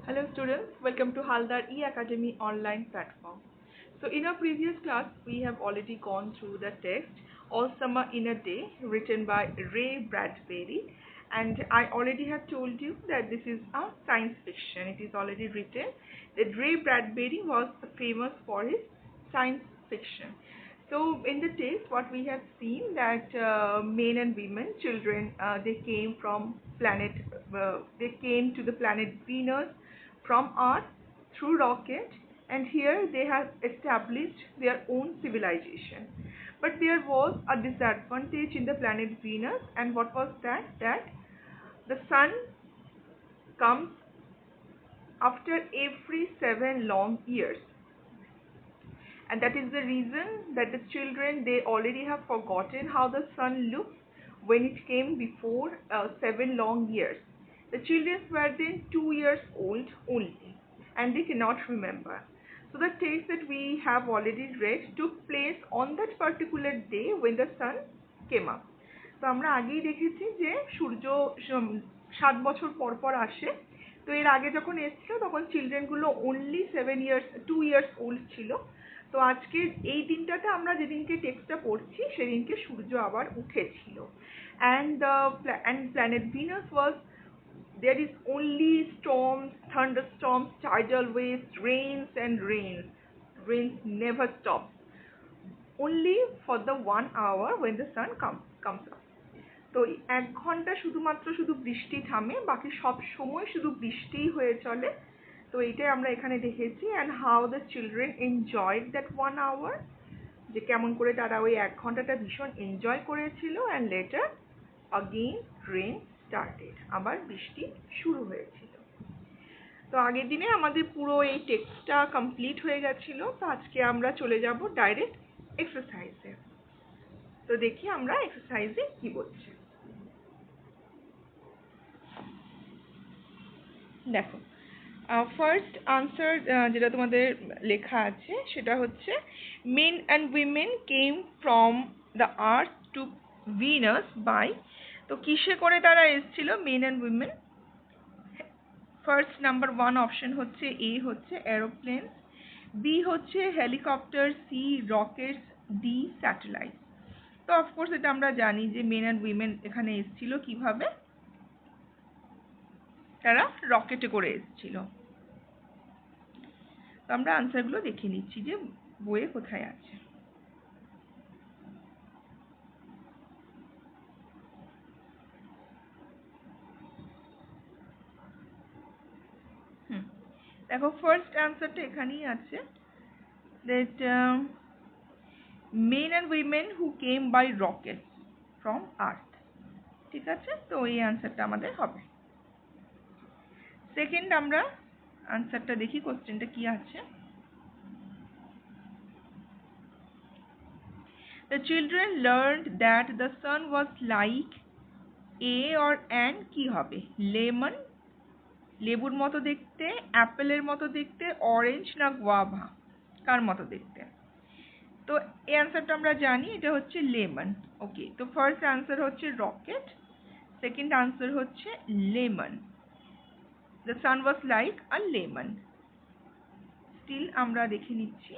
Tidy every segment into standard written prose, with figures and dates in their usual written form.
Hello students, welcome to Haldar E-Academy online platform. So in our previous class, we have already gone through the text All Summer in a Day written by Ray Bradbury, and I already have told you that this is a science fiction. It is already written that Ray Bradbury was famous for his science fiction. So in the text, what we have seen that men and women, children, they came they came to the planet Venus from Earth through rocket, and here they have established their own civilization. But there was a disadvantage in the planet Venus, and what was that? That the sun comes after every 7 long years, and that is the reason that the children, they already have forgotten how the sun looks when it came before 7 long years. The children were then 2 years old only, and they cannot remember. So the text that we have already read took place on that particular day when the sun came up. তো আমরা আগেই দেখেছি যে সূর্য 7 বছর পর পর আসে। তো এর আগে যখন এসেছিল তখন চিলড্রেনগুলো অনলি 2 ইয়ার্স ওল্ড ছিল। তো আজকে এই দিনটাতে আমরা যেদিনকে টেক্সটটা পড়ছি সেদিনকে সূর্য আবার উঠেছিল, and planet Venus was, there is only storms, thunderstorms, tidal waves, rains and rains. Rains never stops, only for the 1 hour when the sun comes up. তো 1 ঘন্টা শুধুমাত্র শুধু বৃষ্টি থামে, বাকি সব সময় শুধু বৃষ্টিই হয়ে চলে। তো এইটাই আমরা এখানে দেখেছি, and how the children enjoyed that 1 hour, যে কেমন করে তারা ওই 1 ঘন্টাটা ভীষণ এনজয় করেছিল, and later again rain started, আবার বৃষ্টি শুরু হয়েছিল। তো আগের দিনে আমাদের পুরো এই টেক্সটটা কমপ্লিট হয়ে গেছিল। তো আজকে আমরা চলে যাব ডাইরেক্ট এক্সারসাইজে। তো দেখি আমরা এক্সারসাইজে কি বলছে। দেখো, ফার্স্ট আনসার যেটা তোমাদের লেখা আছে সেটা হচ্ছে men and women came from the earth to Venus by. তো কিসে করে তারা এসেছিল men and women? First number 1 option হচ্ছে এ হচ্ছে এরোপ্লেন, বি হচ্ছে helicopter, C rockets, D satellite. তো অফকোর্স এটা আমরা জানি যে মেন অ্যান্ড উইমেন এখানে এসেছিল কিভাবে, তারা রকেটে করে এসেছিল। তো আমরা আনসারগুলো দেখে নিচ্ছি যে বইয়ে কোথায় আছে। দেখো, ফার্স্ট অ্যান্সারটা এখানেই আছে, that men and women who came by rocket from Earth. ঠিক আছে, তো এই অ্যান্সারটা আমাদের হবে। সেকেন্ড আমরা আনসারটা দেখি, কোশ্চেনটা কি আছে। The children learned that the sun was like a or an, কি হবে? লেমন, লেবুর মতো দেখতে, অ্যাপেলের মতো দেখতে, অরেঞ্জ না গুয়াভা, কার মতো দেখতে? তো এই অ্যান্সারটা আমরা জানি, এটা হচ্ছে লেমন। ওকে, তো ফার্স্ট অ্যান্সার হচ্ছে রকেট, সেকেন্ড অ্যান্সার হচ্ছে lemon. The sun was like a lemon. Still আমরা দেখে নিচ্ছি।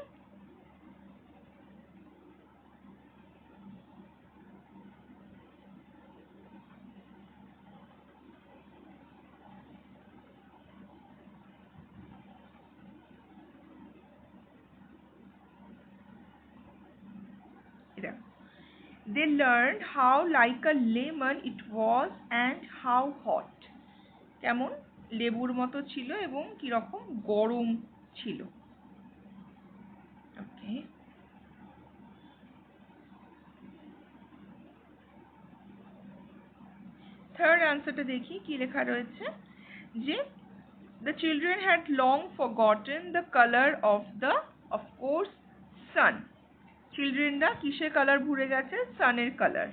They learned how like a lemon it was and how hot, কেমন লেবুর মতো ছিল এবং কিরকম গরম ছিল। ওকে, থার্ড অ্যান্সারটা দেখি কি লেখা রয়েছে, যে the children had long forgotten the color of the, of course, sun. চিলড্রেনরা কিসের কালার ভুলে গেছে? সানের কালার।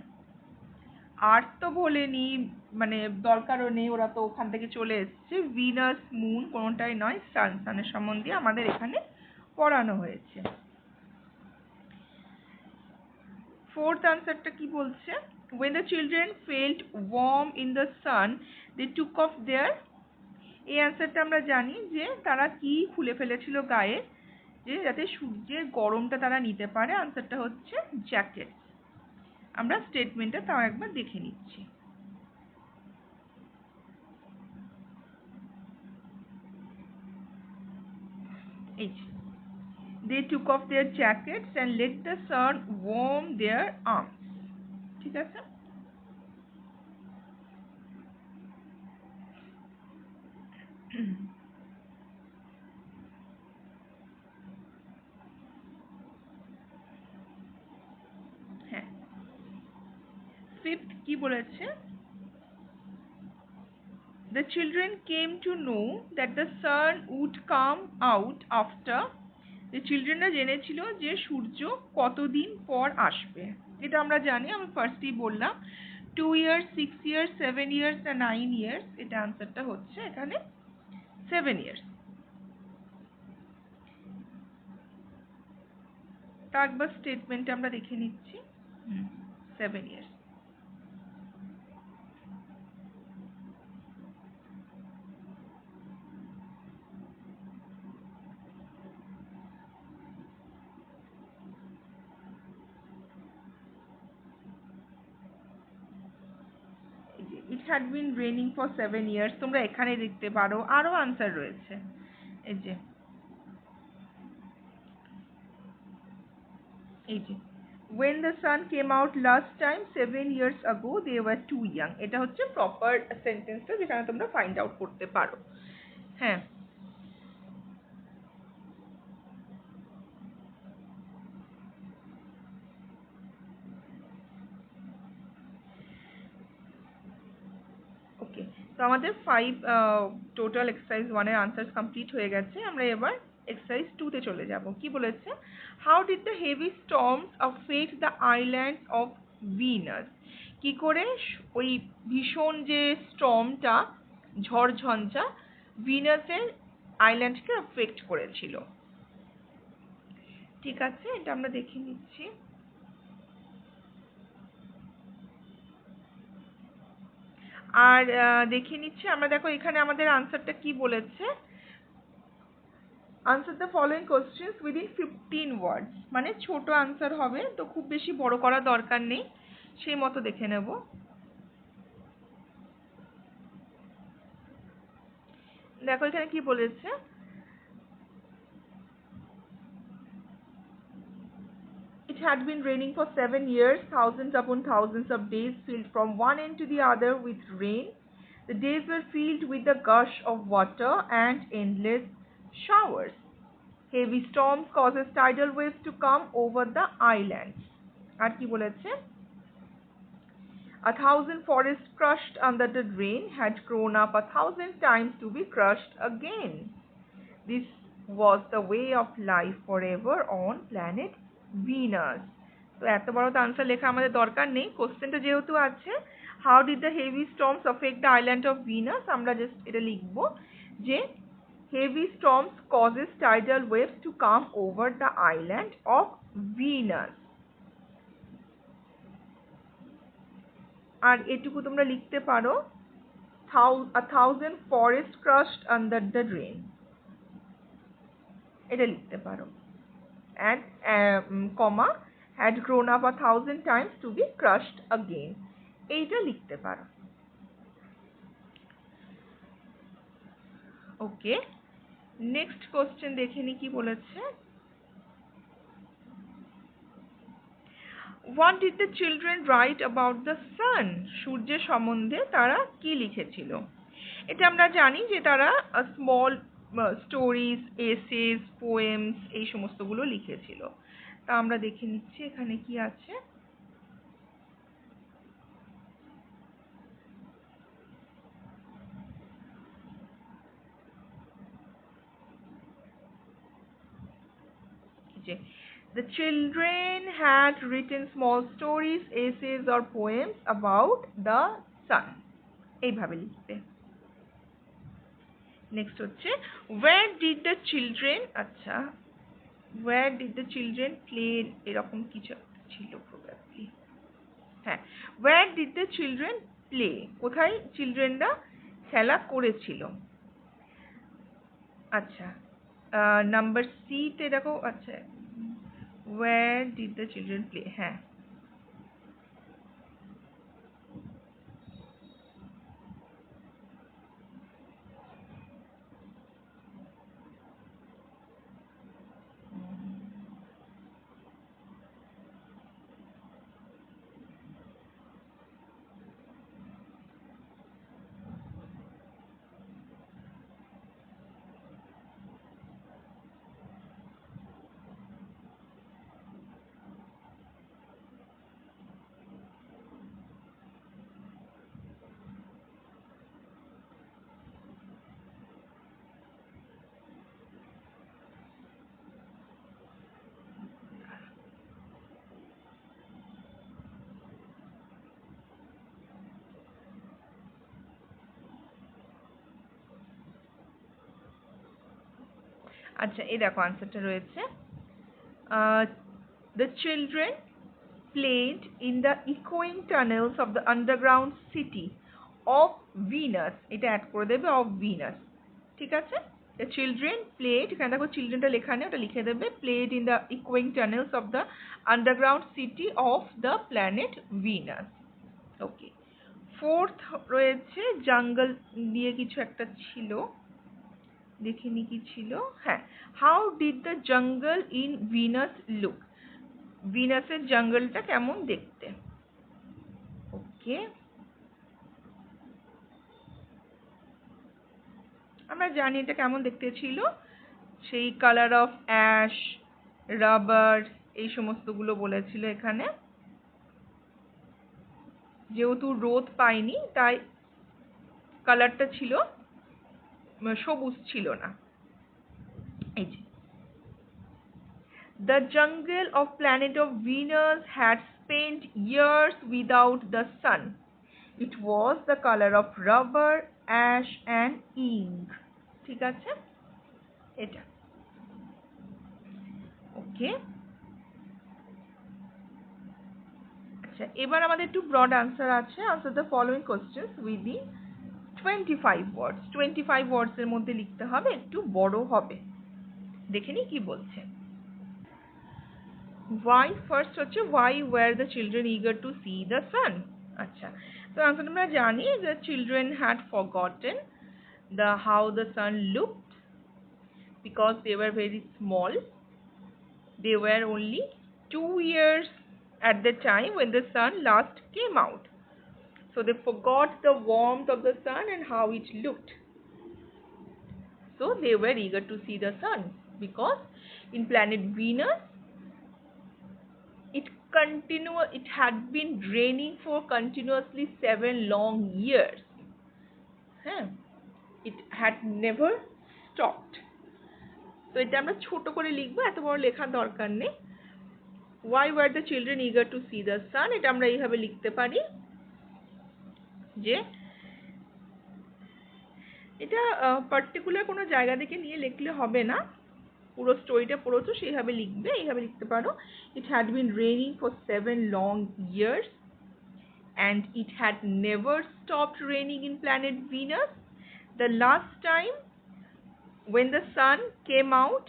আর্থ তো ভোলেনি, মানে দরকারও নেই, ওরা তো ওখান থেকে চলে এসছে। ভিনাস, মুন কোনোটাই নয়, সান, সানের সম্বন্ধে আমাদের এখানে পড়ানো হয়েছে। ফোর্থ আনসারটা কি বলছে? when the children felt warm in the sun they took off their, এই অ্যান্সারটা আমরা জানি যে তারা কি খুলে ফেলেছিল গায়ে, যে যাতে সূর্যের গরমটা তারা নিতে পারে। আনসারটা হচ্ছে জ্যাকেট। আমরা স্টেটমেন্টটা তাও একবার দেখে নিচ্ছি। এই যে, they took off their jackets and let the sun warm their arms. ঠিক আছে? হ্যাঁ, ফিফথ কি বলেছে? The children came to know that the sun would come out after. The children জেনেছিল যে সূর্য কতদিন পর আসবে। এটা আমরা জানি, আমি ফার্স্টেই বললাম 2 years, 6 years, 7 years না 9 years। এটা আনসারটা হচ্ছে এখানে 7 years। তা একবার স্টেটমেন্টে আমরা দেখে নিচ্ছি। 7 years। It had been raining for 7 years। তোমরা এখানে দেখতে পারো আরো আনসার রয়েছে। এই যে, এই যে, when the sun came out last time 7 years ago they were too young। এটা হচ্ছে প্রপার সেন্টেন্সটা যেখানে তোমরা ফাইন্ড আউট করতে পারো। হ্যাঁ, ওকে। তো আমাদের 5 টোটাল এক্সারসাইজ 1 এর আনসারস কমপ্লিট হয়ে গেছে। আমরা এবার এক্সারসাইজ 2 তে চলে যাব। কি বলেছে? How did the heavy storms affect the islands of Venus? কি করে ওই ভীষণ যে স্টর্মটা, ঝড়ঝঞ্ঝা, ভিনাসের আইল্যান্ডকে অ্যাফেক্ট করেছিল। ঠিক আছে, এটা আমরা দেখে নিচ্ছি। আর দেখে নিচ্ছি আমরা। দেখো এখানে আমাদের আনসারটা কি বলেছে? Answer the following questions within 15 ওয়ার্ডস। মানে ছোট আনসার হবে, তো খুব বেশি বড় করা দরকার নেই, সেই মতো দেখে নেব। দেখো এখানে কি বলেছে? It had been raining for 7 years, thousands upon thousands of days filled from one end to the other with rain. The days were filled with the gush of water and endless showers. Heavy storms causes tidal waves to come over the islands. আর কি বলেছে? A thousand forests crushed under the rain had grown up 1,000 times to be crushed again. This was the way of life forever on planet Venus. তো এত বড় তো answer লেখা আমাদের দরকার নেই। কোশ্চেনটা যেহেতু আছে, how did the heavy storms affect the island of Venus, আমরা জাস্ট এটা লিখবো যে heavy storms causes tidal waves to come over the island of Venus। আর এটুকু তোমরা লিখতে পারো, a thousand forests crushed under the rain। এটা লিখতে পারো। and comma had grown up 1,000 times to be crushed again। এইটা লিখতে পারো। ওকে, নেক্সট কোশ্চেন দেখে নি কি বলেছে। What did the children write about the sun? সূর্যের সম্বন্ধে তারা কি লিখেছিল? এটা আমরা জানি যে তারা স্মল স্টোরিজ, এসেস, পোয়েমস এই সমস্তগুলো লিখেছিল। তা আমরা দেখে নিচ্ছি এখানে কি আছে। The children had written small stories, essays or poems about the sun। এইভাবে লিখবে। নেক্সট হচ্ছে where did the children, আচ্ছা, where did the children play, এরকম কিছু ছিল প্রবাবলি। হ্যাঁ, where did the children play, কোথায় চিলড্রেনরা খেলা করেছিল। আচ্ছা, নাম্বার সি তে দেখো। আচ্ছা, where did the children play? হ্যাঁ, আচ্ছা, এই দেখো আনসারটা রয়েছে। The children played in the echoing tunnels of the underground city of Venus. এটা অ্যাড করে দেবে, of Venus, ঠিক আছে? The children played, এখানে দেখো চিলড্রেনটা লেখা নেই, ওটা লিখে দেবে, played in the echoing tunnels of the underground city of the planet Venus. Okay, fourth রয়েছে জঙ্গল দিয়ে কিছু একটা ছিল, দেখিনি কি ছিল। হ্যাঁ, how did the jungle in Venus look? ভিনাসের জঙ্গলটা কেমন দেখতে? ওকে, আমরা জানি এটা কেমন দেখতে ছিল, সেই কালার অফ অ্যাশ, রাবার, এই সমস্তগুলো বলেছিল এখানে। যেহেতু রোদ পায়নি তাই কালারটা ছিল সবুজ, ছিল না। এই যে, the jungle of planet of Venus had spent years without the sun. It was the color of rubber, ash and ink. ঠিক আছে, এটা ওকে। আচ্ছা, এবার আমাদের একটু ব্রড আনসার আছে। Answer the following questions within 25 ওয়ার্ডস। 25 ওয়ার্ডস এর মধ্যে লিখতে হবে, একটু বড় হবে। দেখে নি কি বলছে। Why, ফার্স্ট হচ্ছে why were the children eager to see the sun? আচ্ছা, তো আনসার আমরা জানি the children had forgotten how the sun looked because they were very small. They were only 2 years at the time when the sun last came out. So they forgot the warmth of the sun and how it looked. So they were eager to see the sun because in planet Venus it had been raining for continuously 7 long years. It had never stopped. So এটা আমরা ছোট করে লিখবো, এত বড় লেখার দরকার নেই। Why were the children eager to see the sun? এটা আমরা এইভাবে লিখতে পারি যে এটা পার্টিকুলার কোনো জায়গা থেকে নিয়ে লিখলে হবে না, পুরো স্টোরিটা পড়েছো সেইভাবে লিখবে। এইভাবে লিখতে পারো, it had been raining for 7 long years and it had never stopped raining in planet Venus. The last time when the sun came out,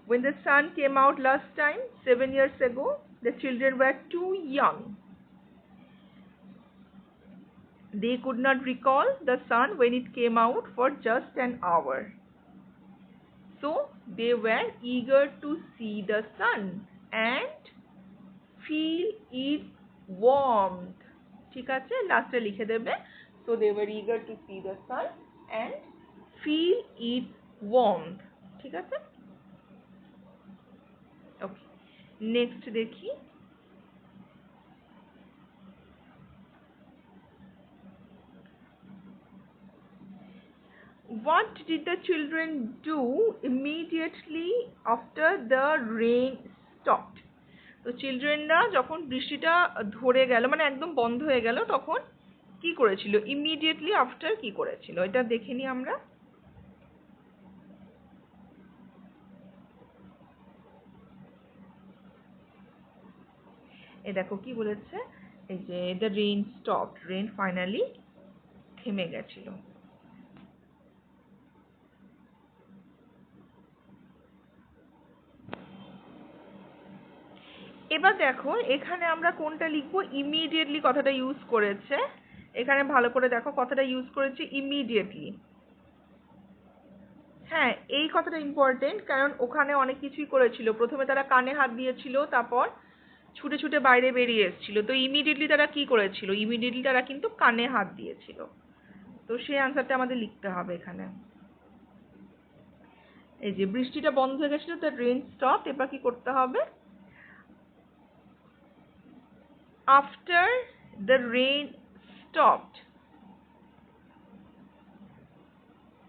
when the sun came out last time 7 years ago, the children were too young. They could not recall the sun when it came out for just an hour. So they were eager to see the sun and feel its warmth. ঠিক আছে, লাস্টে লিখে দেবে, so they were eager to see the sun and feel its warmth. ঠিক আছে, ওকে। Next দেখি, what did the children do immediately after the rain stopped? তো চিলড্রেনরা যখন বৃষ্টিটা ধরে গেল, মানে একদম বন্ধ হয়ে গেল, তখন কি করেছিল? ইমিডিয়েটলি আফটার কি করেছিল, এটা দেখে নি আমরা। এই দেখো কি বলেছে, এই যে the rain stopped, rain finally থেমে গেছিল। দেখো এখানে আমরা কোনটা লিখবো, ইমিডিয়েটলি কথাটা ইউজ করেছে, এখানে ভালো করে দেখো কথাটা ইউজ করেছে ইমিডিয়েটলি। হ্যাঁ এই কথাটা ইম্পর্টেন্ট, কারণ ওখানে অনেক কিছুই করেছিল, প্রথমে তারা কানে হাত দিয়েছিল, তারপর ছুটে ছুটে বাইরে বেরিয়ে এসেছিল, তো ইমিডিয়েটলি তারা কি করেছিল, ইমিডিয়েটলি তারা কিন্তু কানে হাত দিয়েছিল, তো সেই আনসারটা আমাদের লিখতে হবে এখানে। এই যে বৃষ্টিটা বন্ধ হয়ে গেছিল, দ্য রেইন স্টপড, এবার কি করতে হবে, after the rain stopped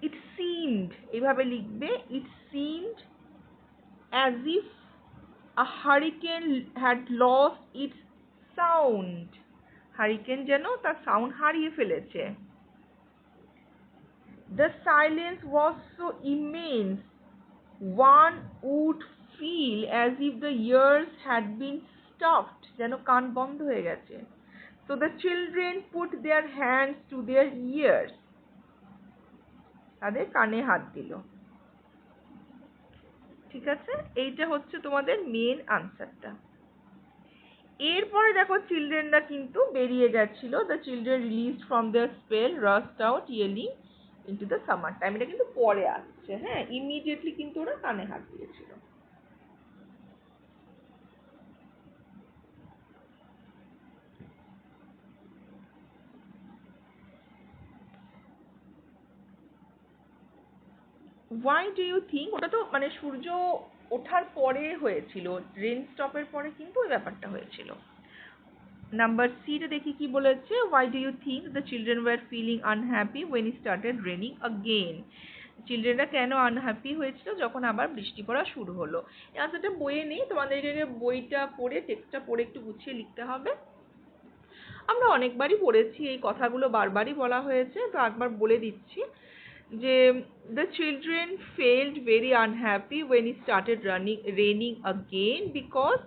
it seemed, এইভাবে লিখবে, it seemed as if a hurricane had lost its sound, hurricane যেন তার সাউন্ড হারিয়ে ফেলেছে। The silence was so immense one would feel as if the ears had been stopped, যেন কান বন্ধ হয়ে গেছে। So the children put their hands to their ears, তাদের কানে হাত দিল। ঠিক আছে, এইটা হচ্ছে তোমাদের মেন আনসারটা। এরপরে দেখো চিলড্রেনরা কিন্তু বেরিয়ে গেছিল, the children released from their spell rushed out yelling into the summer time, এটা কিন্তু পরে আসছে। হ্যাঁ ইমিডিয়েটলি কিন্তু ওরা কানে হাত দিয়েছিল। Why do you think, ওটা তো মানে সূর্য ওঠার পরে হয়েছিল, রেন স্টপের পরে কিন্তু ওই ব্যাপারটা হয়েছিল। নাম্বার সিটা দেখি কি বলেছে, why do you think the children were feeling unhappy when it started raining again, চিলড্রেনরা কেন আনহ্যাপি হয়েছিল যখন আবার বৃষ্টি পড়া শুরু হলো। এই আনসারটা বইয়ে নেই, তোমাদেরকে বইটা পড়ে টেক্সটটা পড়ে একটু গুছিয়ে লিখতে হবে। আমরা অনেকবারই পড়েছি, এই কথাগুলো বারবারই বলা হয়েছে, তো একবার বলে দিচ্ছি যে the children felt very unhappy when it started raining again because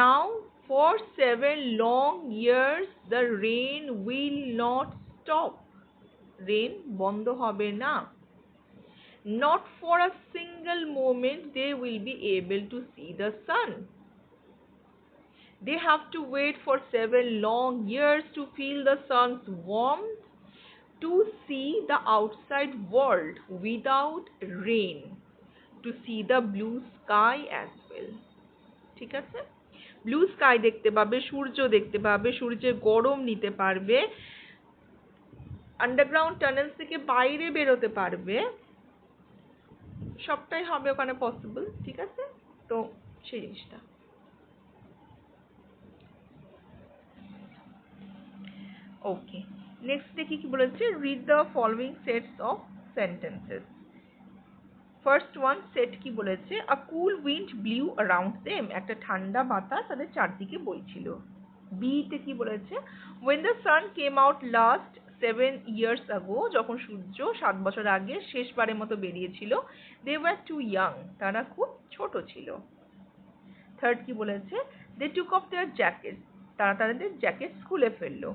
now for 7 long years the rain will not stop, rain বন্ধ হবে না, not for a single moment they will be able to see the sun, they have to wait for 7 long years to feel the sun's warmth, to see the outside world without rain, to see the blue sky as well। ঠিক আছে, blue sky দেখতে পাবে, সূর্য দেখতে পাবে, সূর্যের গরম নিতে পারবে, আন্ডারগ্রাউন্ড টানেলস থেকে বাইরে বেরোতে পারবে, সবটাই হবে ওখানে পসিবল। ঠিক আছে, তো সেই জিনিসটা। ওকে, নেক্সট দেখি কি বলেছে, read the following sets of sentences. First one set কি বলেছে, আ কুল উইন্ড ব্লিউ অ্যারাউন্ড দেম, একটা ঠান্ডা বাতাস তাদের চারদিকে বইছিল। বি তে কি বলেছে, when the sun came out last 7 years ago, যখন সূর্য 7 বছর আগে শেষবারের মতো বেরিয়েছিল, they were too young, তারা খুব ছোট ছিল। থার্ড কি বলেছে, they took off their jackets, তারা তাদের জ্যাকেট খুলে ফেললো,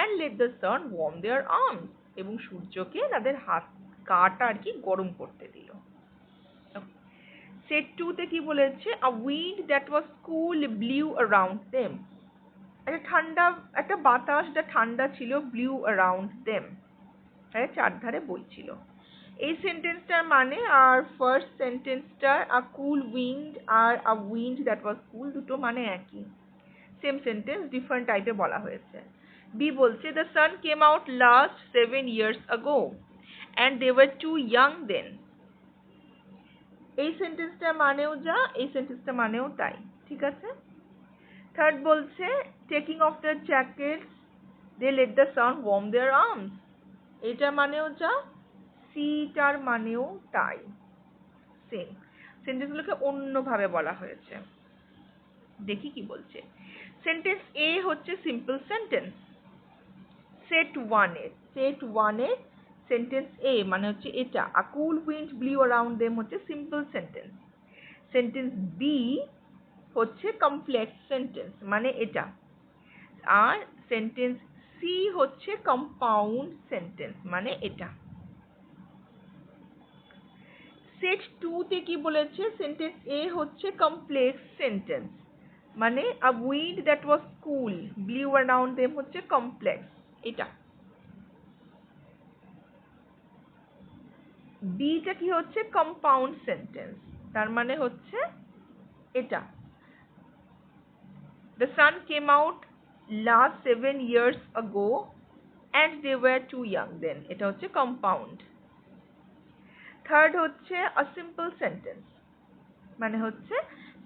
and let the sun warm their arms, এবং সূর্যকে তাদের হাত কাটা আর কি গরম করতে দিল। সেট 2 তে কি বলেছে, a wind that was cool blew around them, একটা বাতাস যেটা ঠান্ডা ছিল, blew around them, তাদের চারধারে বইছিল। এই সেন্টেন্সটার মানে আর ফার্স্ট সেন্টেন্সটার a cool wind আর a wind that was cool দুটো মানে একই, সেম সেন্টেন্স, ডিফারেন্ট টাইপে বলা হয়েছে। বি বলছে, the sun came out last 7 years ago and they were too young then, এই সেন্টেন্সটা মানেও যা, এই সেন্টেন্সটা মানেও তাই। ঠিক আছে, থার্ড বলছে, taking off the jackets they let the sun warm their arms, এটা মানেও যা, সিটার মানেও তাই, সেম। সেন্টেন্সগুলোকে অন্যভাবে বলা হয়েছে। দেখি কি বলছে। সেন্টেন্স এ হচ্ছে সিম্পল সেন্টেন্স, সেট ওয়ানে সেন্টেন্স এ মানে হচ্ছে এটা, আ কুল উইন্ড ব্লিউ অ্যারাউন্ড দেম হচ্ছে সিম্পল সেন্টেন্স। সেন্টেন্স বি হচ্ছে কমপ্লেক্স সেন্টেন্স মানে এটা, আর সেন্টেন্স সি হচ্ছে কম্পাউন্ড সেন্টেন্স মানে এটা। সেট 2 তে কি বলেছে, সেন্টেন্স এ হচ্ছে কমপ্লেক্স সেন্টেন্স, মানে a weed that was cool blew around them হচ্ছে complex. এটা বিটা কি হচ্ছে কম্পাউন্ড সেন্টেন্স, তার মানে হচ্ছে এটা the sun came out last 7 years ago and they were too young then, এটা হচ্ছে কম্পাউন্ড. থার্ড হচ্ছে a simple sentence, মানে হচ্ছে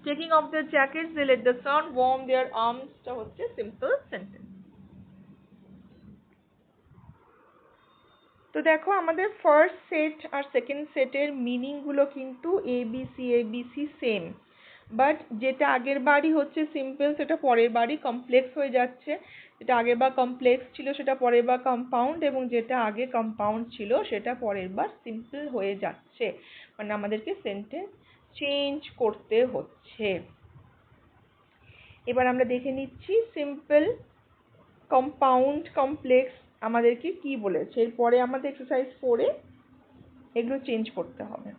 taking off their jackets they let the sun warm their arms, টা হচ্ছে simple sentence. তো দেখো আমাদের ফার্স্ট সেট আর সেকেন্ড সেটের মিনিং গুলো কিন্তু এবিসি সেম, বাট যেটা আগের বারই হচ্ছে সিম্পল সেটা পরের বারই কমপ্লেক্স হয়ে যাচ্ছে, যেটা আগের বার কমপ্লেক্স ছিল সেটা পরের বার কম্পাউন্ড, এবং যেটা আগে কম্পাউন্ড ছিল সেটা পরের বার সিম্পল হয়ে যাচ্ছে, মানে আমাদেরকে সেন্টেন্স চেঞ্জ করতে হচ্ছে. এবার আমরা দেখে নিচ্ছি সিম্পল, কম্পাউন্ড, কমপ্লেক্স আমাদেরকে কি বলেছে. এরপরে আমাদের এক্সারসাইজ 4 এগুলো চেঞ্জ করতে হবে.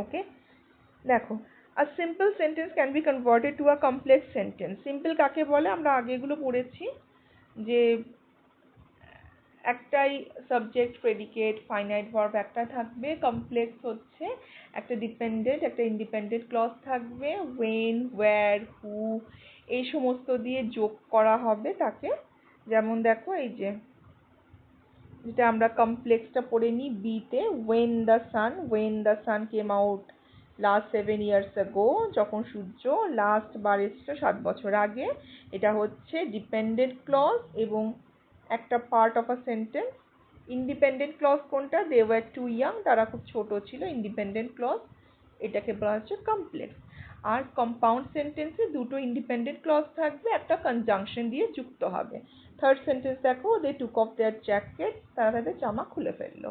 ওকে, দেখো a simple sentence can be converted to a complex sentence. Simple কাকে বলে আমরা আগে এগুলো পড়েছি, যে একটাই সাবজেক্ট, প্রেডিকেট, ফাইনাইট ভার্ব একটা থাকবে. কমপ্লেক্স হচ্ছে একটা ডিপেন্ডেন্ট, একটা ইন্ডিপেন্ডেন্ট ক্লজ থাকবে. when, where, who এই সমস্ত দিয়ে যোগ করা হবে তাকে. যেমন দেখো এই যে যেটা আমরা কমপ্লেক্সটা পড়ে নিই বিতে, when the sun came out last 7 years ago, যখন সূর্য লাস্ট বার এসেছিল 7 বছর আগে, এটা হচ্ছে ডিপেন্ডেন্ট ক্লজ এবং একটা part of a sentence. Independent clause কোনটা, they were too young, তারা খুব ছোট ছিল, ইন্ডিপেন্ডেন্ট ক্লজ, এটাকে বলা হচ্ছে কমপ্লেক্স. আর কম্পাউন্ড সেন্টেন্সে দুটো ইন্ডিপেন্ডেন্ট ক্লজ থাকবে, একটা কনজাংশন দিয়ে যুক্ত হবে. থার্ড সেন্টেন্স দেখো, they took off their jackets, তারা তাদের জামা খুলে ফেললো.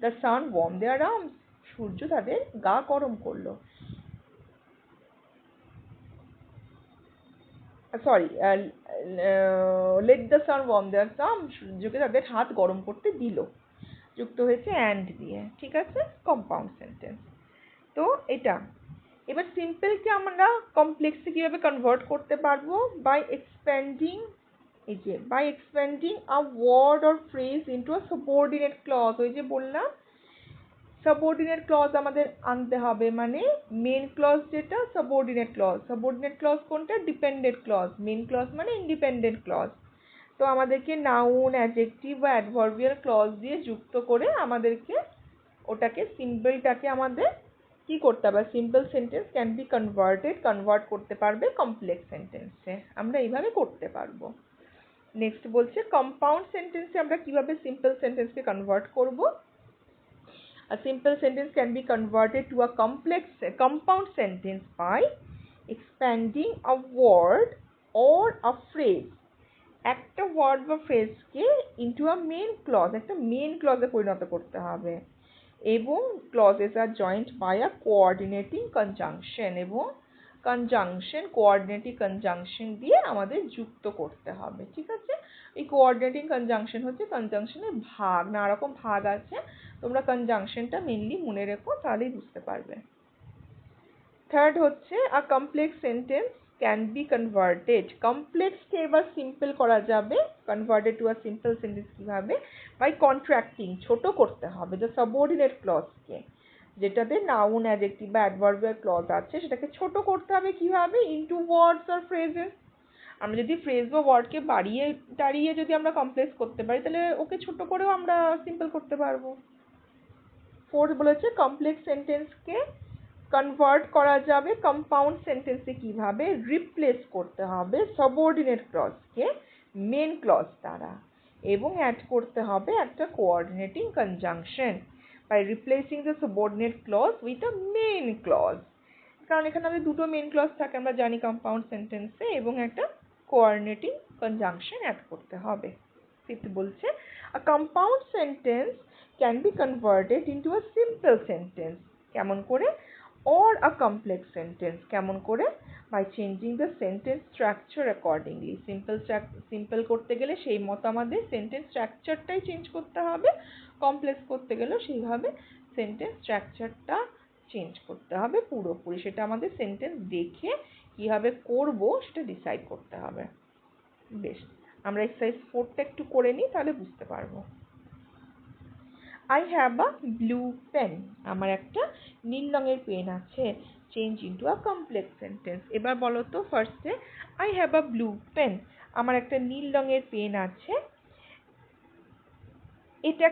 the sun warmed their arms, সূর্য তাদের গা গরম করলো. Sorry, let the sun warm their arms, সূর্যকে তাদের হাত গরম করতে দিল, যুক্ত হয়েছে and দিয়ে. ঠিক আছে, কম্পাউন্ড সেন্টেন্স. তো এটা এবার সিম্পলকে আমরা কমপ্লেক্সে কিভাবে কনভার্ট করতে পারবো, বাই এক্সপ্যান্ডিং, এই যে by expanding a word or phrase into a subordinate clause. ওই যে বললাম সাবঅর্ডিনেট ক্লজ আমাদের আনতে হবে, মানে মেন ক্লজ যেটা সাবঅর্ডিনেট ক্লজ. সাবঅর্ডিনেট ক্লজ কোনটা, ডিপেন্ডেন্ট ক্লজ. মেন ক্লজ মানে ইন্ডিপেন্ডেন্ট ক্লজ. তো আমাদেরকে নাউন, অ্যাডজেক্টিভ বা অ্যাডভার্বিয়াল ক্লজ দিয়ে যুক্ত করে আমাদেরকে ওটাকে সিম্পলটাকে আমাদের কি করতে হবে, simple sentence can B convert করতে পারবে কমপ্লেক্স সেন্টেন্সে. আমরা এইভাবে করতে পারবো. নেক্সট বলছে কম্পাউন্ড সেন্টেন্সে আমরা কিভাবে সিম্পল সেন্টেন্সকে কনভার্ট করব. A simple sentence can be converted to a compound sentence by expanding a word or a phrase. একটা ওয়ার্ড বা ফ্রেজকে ইনটু আ মেন ক্লজ, একটা মেন ক্লজে পরিণত করতে হবে, এবং clauses are joined by a coordinating conjunction, এবং কোঅর্ডিনেটিং কনজাংশন দিয়ে আমাদের যুক্ত করতে হবে. ঠিক আছে, এই কোঅর্ডিনেটিং কনজাংশন হচ্ছে কনজাংশনের ভাগ, নানা রকম ভাগ আছে, তোমরা কনজাংশনটা মেনলি মনে রেখো, তাহলেই বুঝতে পারবে. থার্ড হচ্ছে a complex sentence can be converted. কমপ্লেক্সকে এবার সিম্পল করা যাবে, converted to a simple sentence কিভাবে, বাই কন্ট্রাক্টিং, ছোট করতে হবে দ্য সাবঅর্ডিনেট ক্লজকে, যেটাতে নাউন, অ্যাডজেক্টিভ বা অ্যাডভার্বিয়াল ক্লজ আছে সেটাকে ছোট করতে হবে কিভাবে, ইনটু ওয়ার্ডস অর ফ্রেজেস. আমরা যদি ফ্রেজ বা ওয়ার্ডকে বাড়িয়ে টাড়িয়ে যদি আমরা কমপ্লেক্স করতে পারি, তাহলে ওকে ছোট করেও আমরা সিম্পল করতে পারবো. ফোর্থ বলেছে কমপ্লেক্স সেন্টেন্সকে কনভার্ট করা যাবে কম্পাউন্ড সেন্টেন্সে কিভাবে, রিপ্লেস করতে হবে সাবঅর্ডিনেট ক্লজকে মেন ক্লজ দ্বারা, এবং অ্যাড করতে হবে একটা coordinating conjunction by replacing the subordinate clause with a main clause. কারণ এখানে আমাদের দুটো মেন ক্লজ থাকে আমরা জানি কম্পাউন্ড সেন্টেন্সে, এবং একটা কোঅর্ডিনেটিং কনজাংশন অ্যাড করতে হবে. ফিফথ বলছে a compound sentence can be converted into a simple sentence. কেমন করে, or a complex sentence কেমন করে, by changing the sentence structure accordingly. Simple করতে গেলে সেই মতো আমাদের সেন্টেন্স স্ট্রাকচারটাই চেঞ্জ করতে হবে, কমপ্লেক্স করতে গেলেও সেইভাবে সেন্টেন্স স্ট্রাকচারটা চেঞ্জ করতে হবে পুরোপুরি. সেটা আমাদের সেন্টেন্স দেখে কীভাবে করবো সেটা ডিসাইড করতে হবে। বেশ, আমরা এক্সারসাইজ 4টা একটু করে নিই, তাহলে বুঝতে পারবো। I have a blue pen. আমার একটা নীল রঙের পেন আছে। Change into a complex sentence. এবার বলো তো ফার্স্টে, I have a blue pen. আমার একটা নীল রঙের পেন আছে। এটা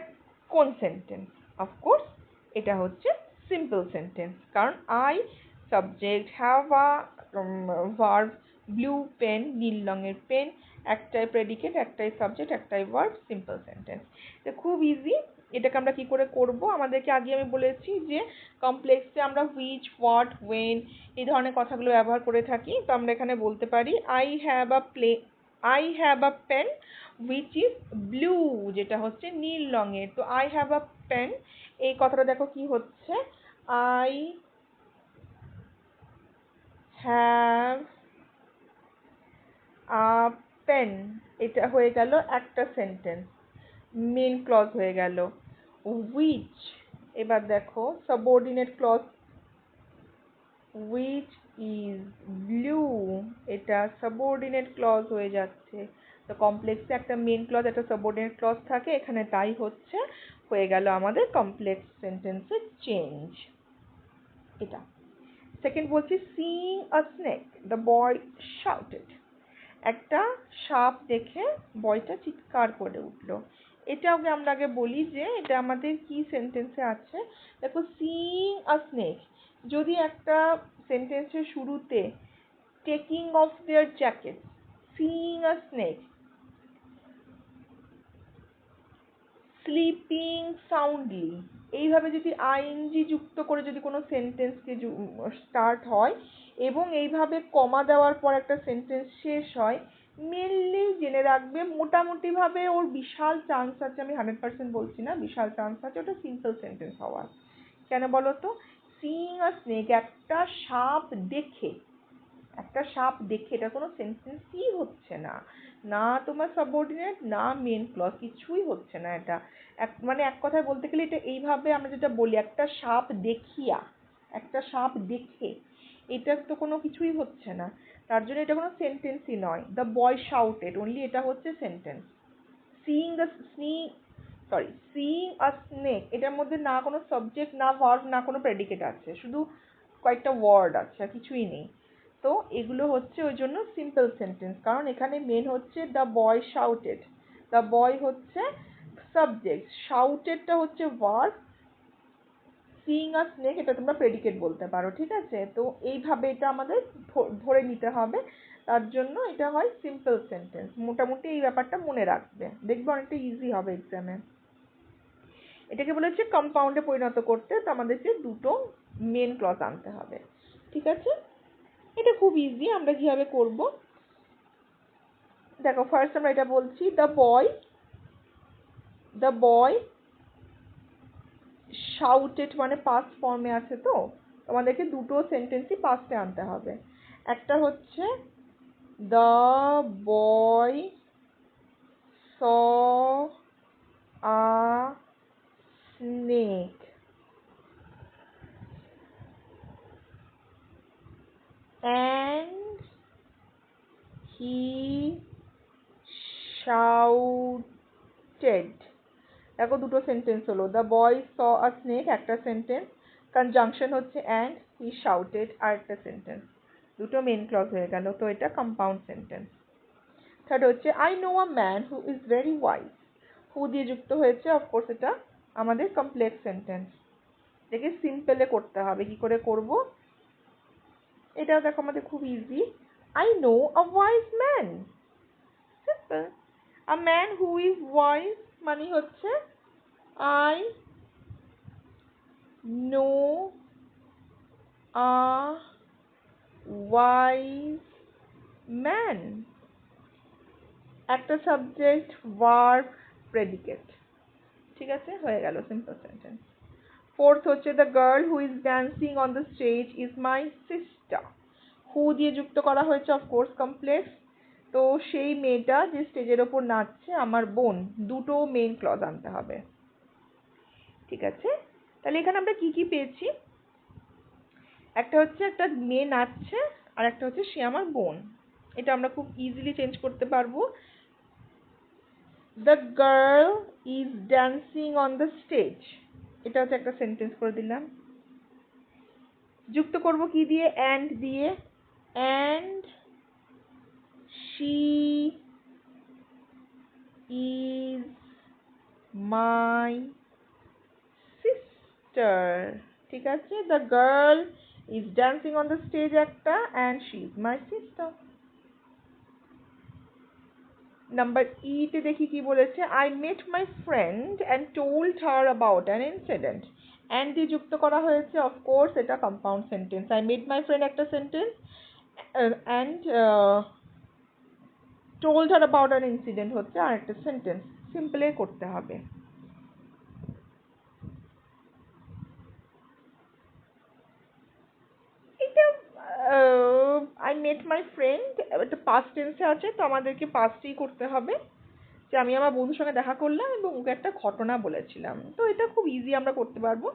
কোন সেন্টেন্স? অফকোর্স এটা হচ্ছে সিম্পল সেন্টেন্স, কারণ I subject, have a verb, blue pen নীল রঙের পেন, একটাই প্রেডিকেট, একটাই সাবজেক্ট, একটাই ভার্ব, সিম্পল সেন্টেন্স। এটা খুব ইজি। এটাকে আমরা কি করে করব? আমাদেরকে আগে আমি বলেছি যে কমপ্লেক্সে আমরা হুইচ, হোয়াট, ওয়েন এই ধরনের কথাগুলো ব্যবহার করে থাকি। তো আমরা এখানে বলতে পারি I have a pen which is blue, যেটা হচ্ছে নীল রঙের। তো I have a pen, এই কথাটা দেখো কি হচ্ছে, I have a pen, এটা হয়ে গেল একটা সেন্টেন্স, মেন ক্লজ হয়ে গেল। which, এবার দেখো subordinate clause, which is blue, এটা সাবঅর্ডিনেট ক্লজ হয়ে যাচ্ছে। তো কমপ্লেক্সে একটা মেন ক্লজ, একটা সাবঅর্ডিনেট ক্লজ থাকে, এখানে তাই হচ্ছে, হয়ে গেল আমাদের কমপ্লেক্স সেন্টেন্সের চেঞ্জ। এটা সেকেন্ড বলছি, seeing a snake the boy shouted. একটা সাপ দেখে বয়টা চিৎকার করে উঠলো। এটাকে আমরা আগে বলি যে এটা আমাদের কি সেন্টেন্সে আছে। দেখো seeing a snake, যদি একটা সেন্টেন্সের শুরুতে taking off their jacket, seeing a snake, sleeping soundly, এইভাবে যদি আইএনজি যুক্ত করে যদি কোনো সেন্টেন্সকে স্টার্ট হয় এবং এইভাবে কমা দেওয়ার পর একটা সেন্টেন্স শেষ হয়, মেনলি জেনে রাখবে মোটামুটিভাবে ওর বিশাল চান্স আছে, আমি 100% বলছি না, বিশাল চান্স আছে ওটা সিম্পল সেন্টেন্স হওয়ার। কেন বলো তো? সিইং আ স্নেক, একটা সাপ দেখে, একটা সাপ দেখে, এটা কোনো সেন্টেন্সই হচ্ছে না, না তোমার সাবঅর্ডিনেট না মেন ক্লজ, কিছুই হচ্ছে না। এটা মানে এক কথায় বলতে গেলে এটা এইভাবে আমরা যেটা বলি, একটা সাপ দেখিয়া, একটা সাপ দেখে, এটা তো কোনো কিছুই হচ্ছে না, তার জন্য এটা কোনো সেন্টেন্সই নয়। দ্য বয় শাউটেড, অনলি এটা হচ্ছে সেন্টেন্স। সিইং আ স্নেক, এটার মধ্যে না কোনো সাবজেক্ট, না ভার্ব, না কোনো প্রেডিকেট আছে, শুধু কয়েকটা ওয়ার্ড আছে, আর কিছুই নেই। তো এগুলো হচ্ছে ওই জন্য সিম্পল সেন্টেন্স, কারণ এখানে মেন হচ্ছে the boy shouted, the boy হচ্ছে সাবজেক্ট, শাউটেডটা হচ্ছে ভার্ব, সিইং আ স্নেক এটা তোমরা প্রেডিকেট বলতে পারো, ঠিক আছে? তো এইভাবে এটা আমাদের ধরে নিতে হবে, তার জন্য এটা হয় সিম্পল সেন্টেন্স। মোটামুটি এই ব্যাপারটা মনে রাখবে, দেখবে অনেকটা ইজি হবে এক্সামে। এটাকে বলেছে কম্পাউন্ডে পরিণত করতে, তো আমাদেরকে দুটো মেন ক্লজ আনতে হবে, ঠিক আছে? এটা খুব ইজি, আমরা কিভাবে করব দেখো। ফার্স্ট আমরা এটা বলছি, দ্য বয় শাউটেড, মানে পাস্ট ফর্মে আছে, তো আমাদেরকে দুটো সেন্টেন্সই পাস্টে আনতে হবে। একটা হচ্ছে the boy saw a snake, and he shouted. দেখো দুটো সেন্টেন্স হলো, the boy saw a snake একটা সেন্টেন্স, কনজাংশন হচ্ছে অ্যান্ড, হি শাউটেড আর একটা সেন্টেন্স, দুটো মেন ক্লজ হয়ে গেল, তো এটা কম্পাউন্ড সেন্টেন্স। থার্ড হচ্ছে I know a man who is very wise, who দিয়ে যুক্ত হয়েছে, অফকোর্স এটা আমাদের কমপ্লেক্স সেন্টেন্স। এটাকে সিম্পলে করতে হবে, কি করে করব এটাও দেখো আমাদের খুব easy. I know a wise man, simple. A man who is wise মানে হচ্ছে I know a wise man, একটা সাবজেক্ট, ভার্ব, প্রেডিকেট, ঠিক আছে? হয়ে গেল সিম্পল সেন্টেন্স। ফোর্থ হচ্ছে the girl who is dancing on the stage is my sister, who দিয়ে যুক্ত করা হয়েছে, অফকোর্স কমপ্লেক্স। তো সেই মেয়েটা যে স্টেজের ওপর নাচছে আমার বোন, দুটো মেইন ক্লজ আনতে হবে, ঠিক আছে? তাহলে এখানে আমরা কি কি পেয়েছি, একটা হচ্ছে একটা মেয়ে নাচছে, আর একটা হচ্ছে সে আমার বোন। এটা আমরা খুব ইজিলি চেঞ্জ করতে পারবো। The girl is dancing on the stage, এটা হচ্ছে একটা সেন্টেন্স করে দিলাম। যুক্ত করব কি দিয়ে? অ্যান্ড দিয়ে। And she is my sister, ঠিক আছে? The girl is dancing on the stage একটা, and she is my sister. Number তে দেখি কি বলেছে। I met my friend and told her about an incident. And দিয়ে যুক্ত করা হয়েছে, অফকোর্স এটা compound sentence. I met my friend একটা sentence, and told her about an incident হচ্ছে আর একটা সেন্টেন্স। সিম্পলে করতে হবে। এটা আই মেট মাই ফ্রেন্ড একটা পাস্ট টেন্সে আছে, তো আমাদেরকে পাস্টেই করতে হবে, যে আমি আমার বন্ধুর সঙ্গে দেখা করলাম এবং ওকে একটা ঘটনা বলেছিলাম। তো এটা খুব ইজি আমরা করতে পারবো।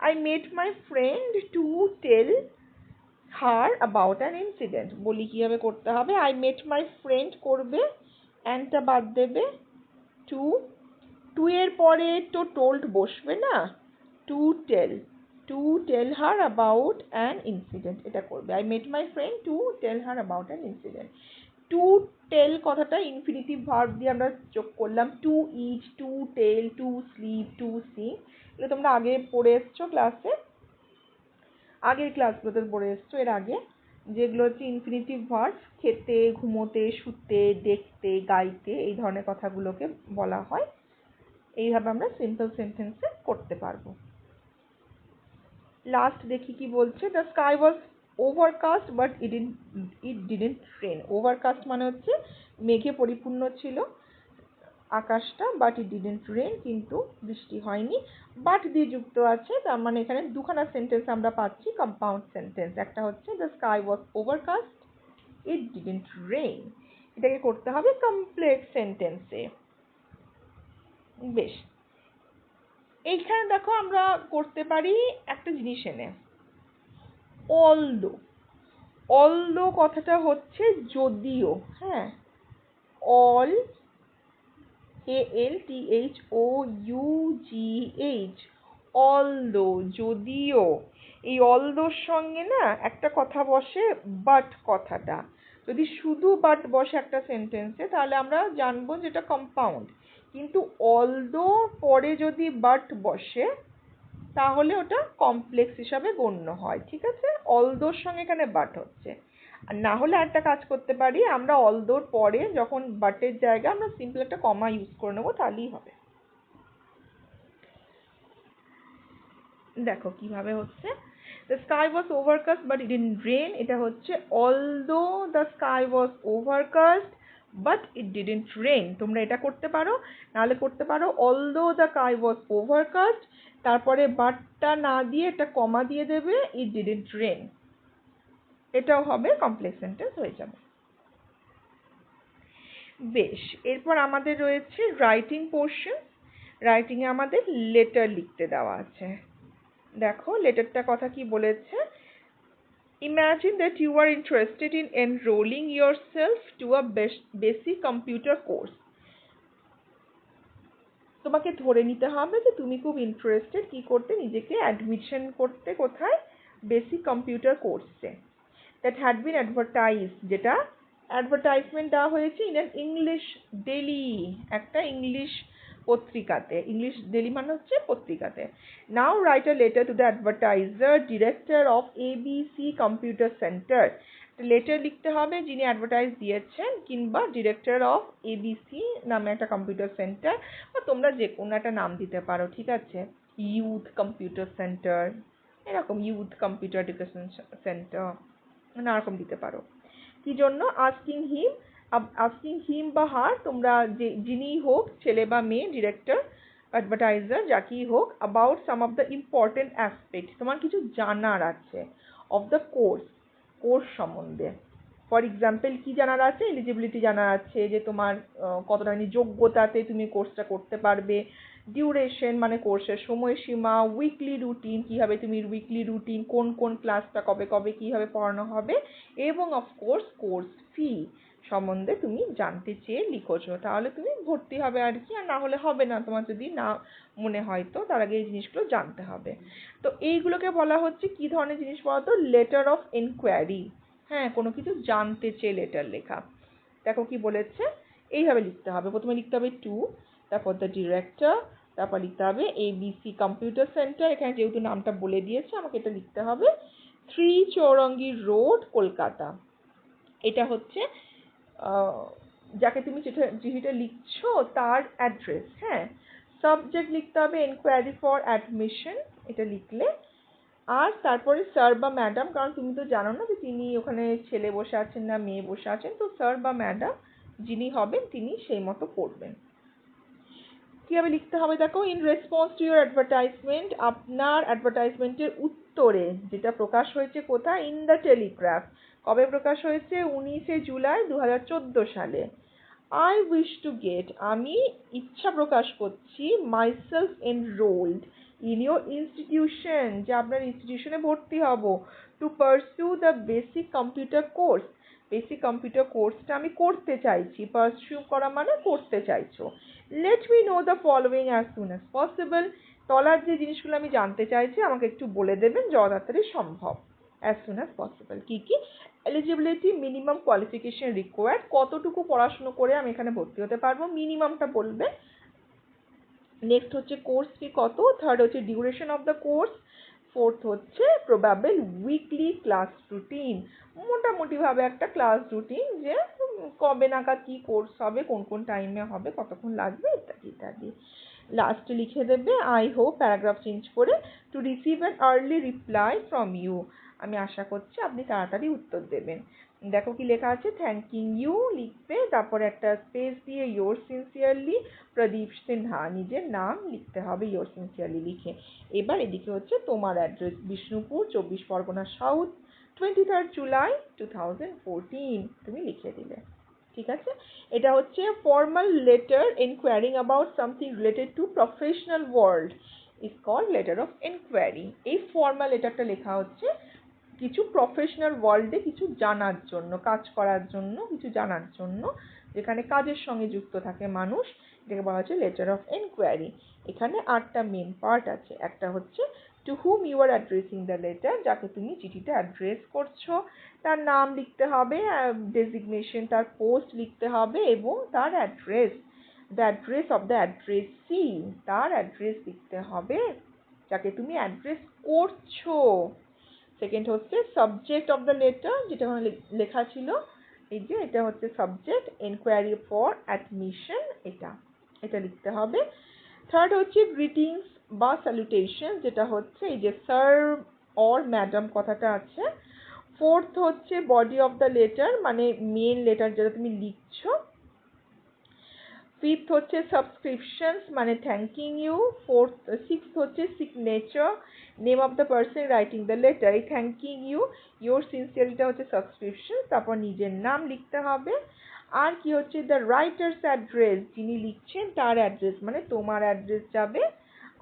I met my friend to tell her about an incident. বলি কীভাবে করতে হবে। আই মেট মাই ফ্রেন্ড করবে, অ্যান্ডটা বাদ দেবে, টু, টু এর পরে তো টোল্ড বসবে না, to tell, to tell her about an incident, এটা করবে। I met my friend to tell her about an incident. To tell কথাটা ইনফিনিটিভ ভার্ব দিয়ে আমরা যোগ করলাম। To eat, to tell, to sleep, to see, এগুলো তোমরা আগে পড়ে এসছো ক্লাসে, আগের ক্লাসগুলোতে পড়ে এসছো এর আগে, যেগুলো হচ্ছে ইনফিনিটিভ ভার্ব। খেতে, ঘুমোতে, শুতে, দেখতে, গাইতে, এই ধরনের কথাগুলোকে বলা হয়। এইভাবে আমরা সিম্পল সেন্টেন্সে করতে পারবো। লাস্ট দেখি কি বলছে। The sky was overcast but it didn't rain. Overcast মানে হচ্ছে মেঘে পরিপূর্ণ ছিল আকাশটা, বাট ইট ডিডন্ট রেন, কিন্তু বৃষ্টি হয়নি। বাট দিয়ে যুক্ত আছে, তার মানে এখানে দুখানা সেন্টেন্স আমরা পাচ্ছি, কম্পাউন্ড সেন্টেন্স। একটা হচ্ছে the sky was overcast, it didn't rain. এটাকে করতে হবে কমপ্লেক্স সেন্টেন্সে। বেশ, এইখানে দেখো আমরা করতে পারি একটা জিনিস এনে, অলদো। অলদো কথাটা হচ্ছে যদিও, হ্যাঁ, অল, ALTHOUGH, অলদো, যদিও। এই অলদোর সঙ্গে না একটা কথা বসে, বাট কথাটা। যদি শুধু বাট বসে একটা সেন্টেন্সে তাহলে আমরা জানবো যেটা কম্পাউন্ড, কিন্তু অলদো পরে যদি বাট বসে তাহলে ওটা কমপ্লেক্স হিসাবে গণ্য হয়, ঠিক আছে? অলদোর সঙ্গে এখানে বাট হচ্ছে। আর না হলে একটা কাজ করতে পারি আমরা, অলদোর পরে যখন বাটের জায়গা আমরা সিম্পল একটা কমা ইউজ করে নেবো, তাহলেই হবে। দেখো কিভাবে হচ্ছে। The sky was overcast but it didn't rain, এটা হচ্ছে although the sky was overcast but it didn't rain. তোমরা এটা করতে পারো, নাহলে করতে পারো although the sky was overcast, তারপরে বাটটা না দিয়ে একটা কমা দিয়ে দেবে, ইট ডিডন্ট রেন। এটাও হবে, কমপ্লেক্স সেন্টেন্স হয়ে যাবে। বেশ, এরপর আমাদের রয়েছে রাইটিং পোর্শন। রাইটিংয়ে আমাদের লেটার লিখতে দেওয়া আছে। দেখো লেটারটা কথা কি বলেছে। Imagine that you are interested in enrolling yourself to a basic computer course. তোমাকে ধরে নিতে হবে যে তুমি খুব ইন্টারেস্টেড কি করতে, নিজেকে অ্যাডমিশন করতে, কোথায়? বেসিক কম্পিউটার কোর্সে। দ্যাট হ্যাড বিন অ্যাডভার্টাইজ, যেটা অ্যাডভার্টাইজমেন্ট দেওয়া হয়েছে ইন অ্যান ইংলিশ ডেলি, একটা ইংলিশ পত্রিকাতে। ইংলিশ ডেলি মানে হচ্ছে পত্রিকাতে। Now write a letter to the advertiser, director of ABC computer centre. Letter লিখতে হবে যিনি অ্যাডভার্টাইজ দিয়েছেন, কিংবা ডিরেক্টর অফ ABC নামে একটা কম্পিউটার সেন্টার, বা তোমরা যে কোনো একটা নাম দিতে পারো, ঠিক আছে? ইউথ কম্পিউটার সেন্টার, এরকম ইউথ কম্পিউটার এডুকেশন সেন্টার, নানারকম দিতে পারো। কি জন্য? আস্কিং হিম বা হার, তোমরা যে যিনিই হোক, ছেলে বা মেয়ে, ডিরেক্টর, অ্যাডভার্টাইজার, যাকেই হোক, about some of the important aspect, তোমার কিছু জানার আছে, অফ দ্য কোর্স সম্বন্ধে। ফর এক্সাম্পল কি জানার আছে? এলিজিবিলিটি জানার আছে, যে তোমার কতটা যোগ্যতাতে তুমি কোর্সটা করতে পারবে, ডিউরেশন মানে কোর্সের সময়সীমা, উইকলি রুটিন কীভাবে তুমি উইকলি রুটিন কোন কোন ক্লাসটা কবে কবে কীভাবে পড়ানো হবে, এবং অফকোর্স কোর্স ফি সম্বন্ধে তুমি জানতে চেয়ে লিখোছো, তাহলে তুমি ভর্তি হবে আর কি, আর না হলে হবে না, তোমার যদি না মনে হয় তো তার আগে এই জিনিসগুলো জানতে হবে। তো এইগুলোকে বলা হচ্ছে কি ধরনের জিনিস বলতো, লেটার অফ এনকোয়ারি। হ্যাঁ, কোনো কিছু জানতে চেয়ে লেটার লেখা। দেখো কি বলেছে, এইভাবে লিখতে হবে, প্রথমে লিখতে হবে টু, তারপর দ্য ডিরেক্টর, তারপর লিখতে হবে ABC কম্পিউটার সেন্টার, এখানে যেহেতু নামটা বলে দিয়েছে আমাকে এটা লিখতে হবে 3 চৌরঙ্গি রোড কলকাতা। এটা হচ্ছে যাকে তুমি চিঠিটা লিখছো তার অ্যাড্রেস। হ্যাঁ, সাবজেক্ট লিখতে হবে এনকোয়ারি ফর অ্যাডমিশন, এটা লিখলে। আর তারপরে স্যার বা ম্যাডাম, কারণ তুমি তো জানো না যে তিনি ওখানে ছেলে বসে আছেন না মেয়ে বসে আছেন, তো স্যার বা ম্যাডাম যিনি হবেন তিনি সেই মতো করবেন। কীভাবে লিখতে হবে দেখো, in response to your advertisement, আপনার অ্যাডভার্টাইজমেন্টের উত্তরে, যেটা প্রকাশ হয়েছে কোথায়, ইন দ্য টেলিগ্রাফ, কবে প্রকাশ হয়েছে, 19 জুলাই 2014 সালে। আই উইশ টু গেট, আমি ইচ্ছা প্রকাশ করছি, myself enrolled in your institution, যে আপনার ইনস্টিটিউশনে ভর্তি হব, to pursue the basic computer course, basic computer কোর্সটা আমি করতে চাইছি, পারসিউ করা মানে করতে চাইছো। Let me know the following as soon as possible, তলার যে জিনিসগুলো আমি জানতে চাইছি আমাকে একটু বলে দেবেন যত তাড়াতাড়ি সম্ভব। অ্যাজ সুন অ্যাজ পসিবল কী কী, এলিজিবিলিটি, মিনিমাম কোয়ালিফিকেশন রিকোয়ার্ড, কতটুকু পড়াশুনো করে আমি এখানে ভর্তি হতে পারবো, মিনিমামটা বলবে। নেক্সট হচ্ছে কোর্স ফি কত, থার্ড হচ্ছে duration of the course, fourth হচ্ছে প্রবাবেল উইকলি ক্লাস রুটিন, মোটামুটিভাবে একটা ক্লাস রুটিন যে কবে নাগাদ কী কোর্স হবে, কোন কোন টাইমে হবে, কতক্ষণ লাগবে, ইত্যাদি ইত্যাদি। লাস্টে লিখে দেবে আই হোপ, প্যারাগ্রাফ চেঞ্জ করে, to receive an early reply from you, আমি আশা করছি আপনি তাড়াতাড়ি উত্তর দেবেন। দেখো কি লেখা আছে, থ্যাঙ্কিং ইউ লিখবে, তারপরে একটা স্পেস দিয়ে ইয়োর সিনসিয়ারলি প্রদীপ সিনহা, নিজের নাম লিখতে হবে ইয়োর সিনসিয়ারলি লিখে। এবার এদিকে হচ্ছে তোমার address, Bishnupur 24 Parganas south, 23 July 2014 তুমি লিখে দিলে। ঠিক আছে, এটা হচ্ছে formal letter enquiring about something related to professional world is called letter of enquiry. এই ফর্মাল লেটারটা লেখা হচ্ছে কিছু প্রফেশনাল ওয়ার্ল্ডে কিছু জানার জন্য, কাজ করার জন্য, কিছু জানার জন্য, যেখানে কাজের সঙ্গে যুক্ত থাকে মানুষ, এটাকে বলা হচ্ছে লেটার অফ এনকোয়ারি। এখানে 8টা মেন পার্ট আছে। একটা হচ্ছে to whom you are addressing the letter, যাকে তুমি চিঠিটা অ্যাড্রেস করছো, তার নাম লিখতে হবে, ডেজিগনেশন, তার পোস্ট লিখতে হবে, এবং তার address, the address of the addressee, তার অ্যাড্রেস লিখতে হবে যাকে তুমি অ্যাড্রেস করছো। সেকেন্ড হচ্ছে সাবজেক্ট অফ দ্য লেটার, যেটা ওখানে লেখা ছিল, এই যে এটা হচ্ছে সাবজেক্ট, এনকোয়ারি ফর অ্যাডমিশন, এটা এটা লিখতে হবে। থার্ড হচ্ছে গ্রিটিংস বা স্যালুটেশন, যেটা হচ্ছে এই যে স্যার অর ম্যাডাম কথাটা আছে। ফোর্থ হচ্ছে বডি অফ দ্য লেটার, মানে মেন লেটার যেটা তুমি লিখছো। ফিফথ হচ্ছে সাবস্ক্রিপশনস, মানে থ্যাঙ্কিং ইউ। সিক্সথ হচ্ছে signature, name of the person writing the letter, এই থ্যাঙ্কিং ইউ, ইয়োর সিনসিয়ারলিটা হচ্ছে সাবস্ক্রিপশন, তারপর নিজের নাম লিখতে হবে। আর কি হচ্ছে দ্য রাইটার্স অ্যাড্রেস, যিনি লিখছেন তার অ্যাড্রেস, মানে তোমার অ্যাড্রেস যাবে।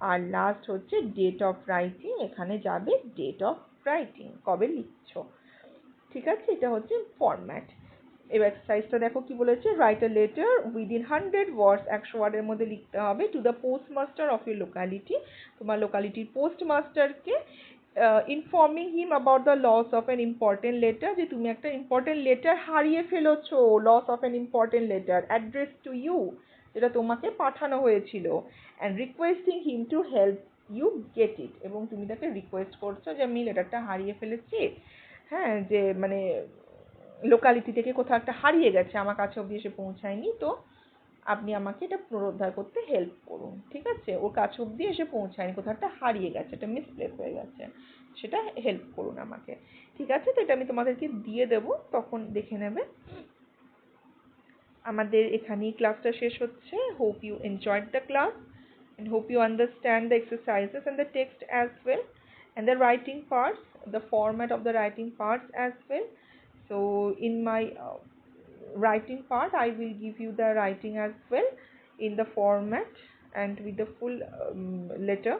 আর লাস্ট হচ্ছে ডেট অফ রাইটিং, এখানে যাবে ডেট অফ রাইটিং, কবে লিখছো। ঠিক আছে, এটা হচ্ছে ফরম্যাট। এবার এক্সারসাইজটা দেখো কি বলেছে, write a letter within 100 words, 100 ওয়ার্ডের মধ্যে লিখতে হবে, to the postmaster of your locality, তোমার লোকালিটির পোস্টমাস্টারকে, informing him about the loss of an important letter, যে তুমি একটা ইম্পর্টেন্ট লেটার হারিয়ে ফেলেছো, loss of an important letter address to you, যেটা তোমাকে পাঠানো হয়েছিল, and requesting him to help you get it, এবং তুমি তাকে রিকোয়েস্ট করছো যে আমি লেটারটা হারিয়ে ফেলেছি, হ্যাঁ, যে মানে লোকালিটি থেকে কোথাও একটা হারিয়ে গেছে, আমার কাছে অবধি এসে পৌঁছায়নি, তো আপনি আমাকে এটা পুনরুদ্ধার করতে হেল্প করুন। ঠিক আছে, ওর কাছে অবধি এসে পৌঁছায়নি, কোথাও একটা হারিয়ে গেছে, এটা মিসপ্লেস হয়ে গেছে, সেটা হেল্প করুন আমাকে। ঠিক আছে, তো এটা আমি তোমাদেরকে দিয়ে দেবো, তখন দেখে নেবে। আমাদের এখানেই ক্লাসটা শেষ হচ্ছে। Hope you enjoyed the class and hope you understand the exercises and the text as well, and the writing parts, the format of the writing parts as well. So in my writing part I will give you the writing as well in the format, and with the full letter.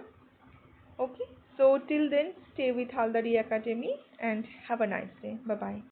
Okay, so till then, stay with Haldari Academy and have a nice day. Bye bye.